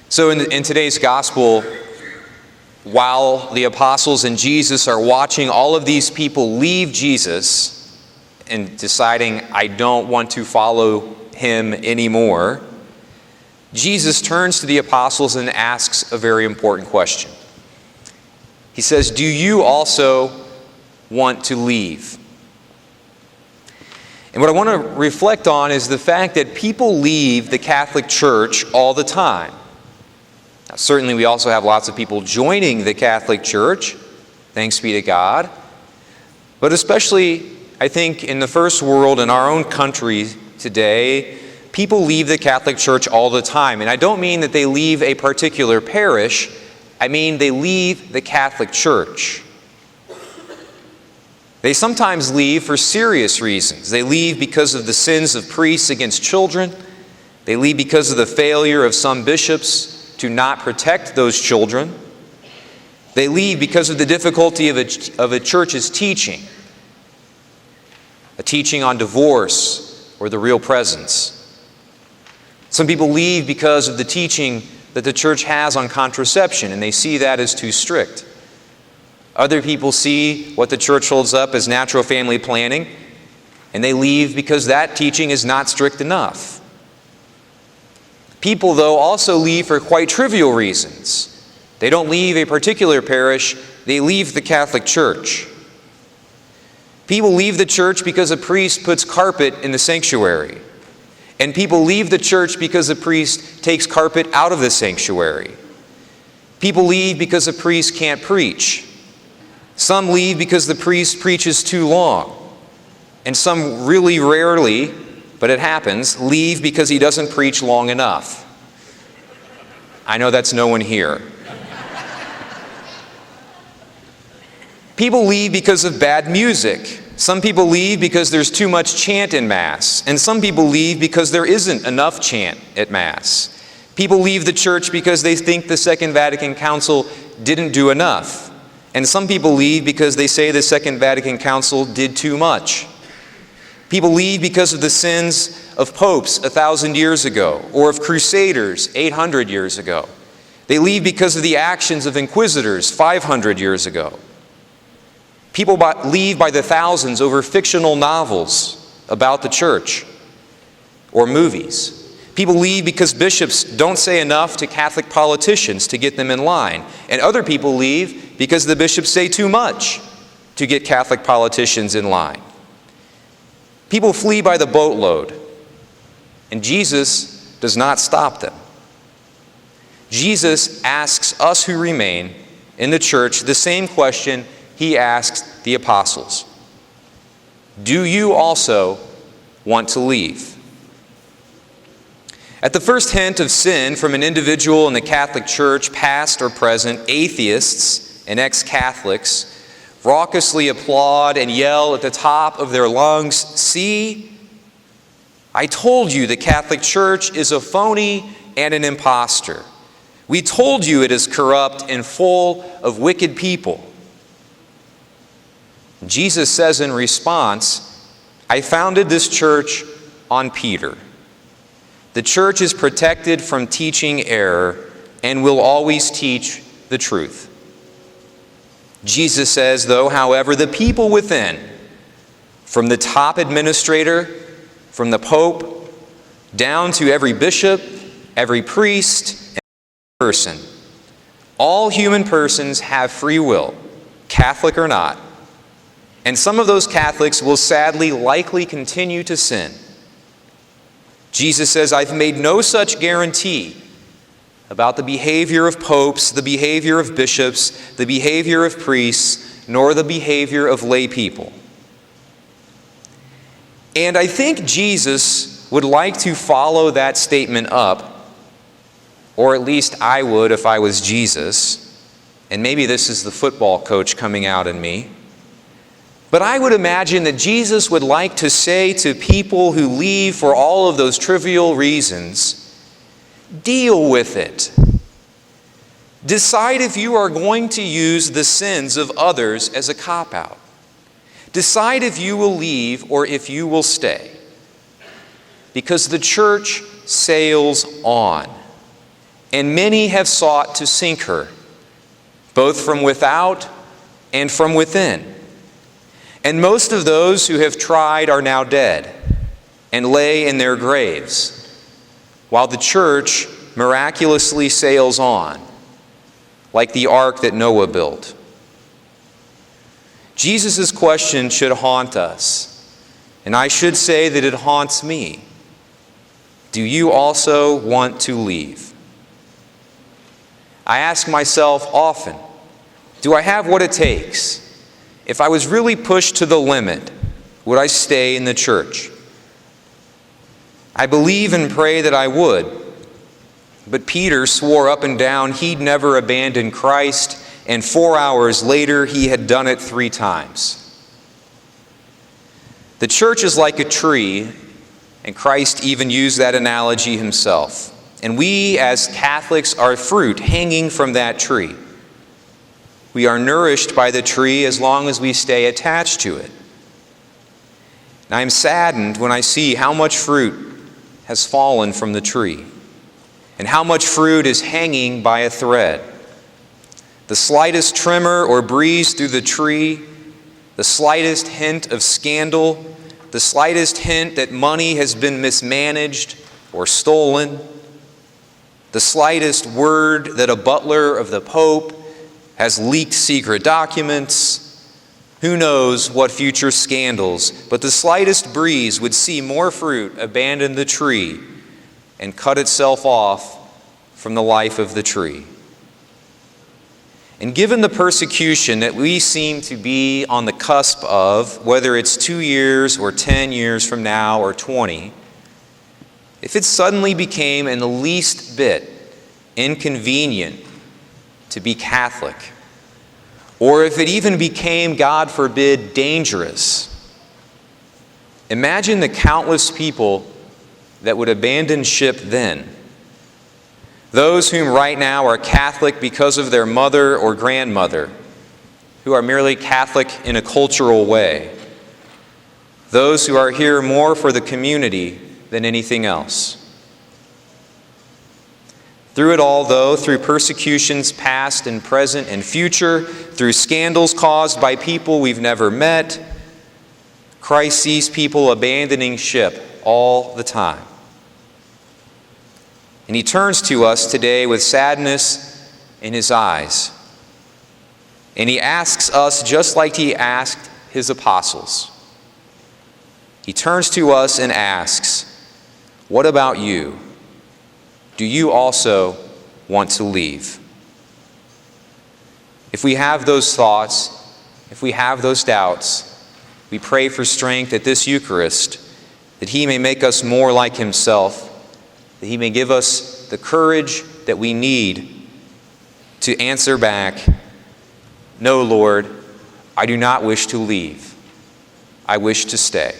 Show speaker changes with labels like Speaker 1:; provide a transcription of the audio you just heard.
Speaker 1: So in today's gospel, while the apostles and Jesus are watching all of these people leave Jesus and deciding, I don't want to follow him anymore, Jesus turns to the apostles and asks a very important question. He says, do you also want to leave? And what I want to reflect on is the fact that people leave the Catholic Church all the time. Now, certainly we also have lots of people joining the Catholic Church, thanks be to God. But especially, I think, in the first world, in our own country today, people leave the Catholic Church all the time. And I don't mean that they leave a particular parish, I mean they leave the Catholic Church. They sometimes leave for serious reasons. They leave because of the sins of priests against children. They leave because of the failure of some bishops to not protect those children. They leave because of the difficulty of a church's teaching, a teaching on divorce or the real presence. Some people leave because of the teaching that the church has on contraception, and they see that as too strict. Other people see what the church holds up as natural family planning, and they leave because that teaching is not strict enough. People, though, also leave for quite trivial reasons. They don't leave a particular parish, they leave the Catholic Church. People leave the church because a priest puts carpet in the sanctuary. And people leave the church because a priest takes carpet out of the sanctuary. People leave because a priest can't preach. Some leave because the priest preaches too long. And some really rarely, but it happens, leave because he doesn't preach long enough. I know that's no one here. People leave because of bad music. Some people leave because there's too much chant in Mass. And some people leave because there isn't enough chant at Mass. People leave the church because they think the Second Vatican Council didn't do enough. And some people leave because they say the Second Vatican Council did too much. People leave because of the sins of popes 1,000 years ago, or of crusaders 800 years ago. They leave because of the actions of inquisitors 500 years ago. People leave by the thousands over fictional novels about the church or movies. People leave because bishops don't say enough to Catholic politicians to get them in line. And other people leave because the bishops say too much to get Catholic politicians in line. People flee by the boatload, and Jesus does not stop them. Jesus asks us who remain in the church the same question he asked the apostles. Do you also want to leave? At the first hint of sin from an individual in the Catholic Church, past or present, atheists and ex-Catholics raucously applaud and yell at the top of their lungs, "See, I told you the Catholic Church is a phony and an impostor. We told you it is corrupt and full of wicked people." Jesus says in response, "I founded this church on Peter. The church is protected from teaching error and will always teach the truth." Jesus says, though, however, the people within, from the top administrator, from the Pope, down to every bishop, every priest, and every person, all human persons have free will, Catholic or not. And some of those Catholics will sadly likely continue to sin. Jesus says, "I've made no such guarantee about the behavior of popes, the behavior of bishops, the behavior of priests, nor the behavior of lay people." And I think Jesus would like to follow that statement up, or at least I would if I was Jesus. And maybe this is the football coach coming out in me. But I would imagine that Jesus would like to say to people who leave for all of those trivial reasons, deal with it. Decide if you are going to use the sins of others as a cop-out. Decide if you will leave or if you will stay. Because the church sails on. and many have sought to sink her, both from without and from within. And most of those who have tried are now dead and lay in their graves, while the church miraculously sails on, like the ark that Noah built. Jesus' question should haunt us, and I should say that it haunts me. Do you also want to leave? I ask myself often, do I have what it takes? If I was really pushed to the limit, would I stay in the church? I believe and pray that I would, but Peter swore up and down he'd never abandon Christ, and 4 hours later he had done it 3 times. The church is like a tree, and Christ even used that analogy himself. And we as Catholics are fruit hanging from that tree. We are nourished by the tree as long as we stay attached to it. And I am saddened when I see how much fruit has fallen from the tree and how much fruit is hanging by a thread. The slightest tremor or breeze through the tree, the slightest hint of scandal, the slightest hint that money has been mismanaged or stolen, the slightest word that a butler of the Pope has leaked secret documents. Who knows what future scandals, but the slightest breeze would see more fruit abandon the tree and cut itself off from the life of the tree. And given the persecution that we seem to be on the cusp of, whether it's 2 years or 10 years from now or 20, if it suddenly became in the least bit inconvenient to be Catholic, or if it even became, God forbid, dangerous, imagine the countless people that would abandon ship then. Those whom right now are Catholic because of their mother or grandmother, who are merely Catholic in a cultural way. Those who are here more for the community than anything else. Through it all, though, through persecutions past and present and future, through scandals caused by people we've never met, Christ sees people abandoning ship all the time. And he turns to us today with sadness in his eyes. And he asks us just like he asked his apostles. He turns to us and asks, "What about you? Do you also want to leave?" If we have those thoughts, if we have those doubts, we pray for strength at this Eucharist, that he may make us more like himself, that he may give us the courage that we need to answer back, "No, Lord, I do not wish to leave. I wish to stay."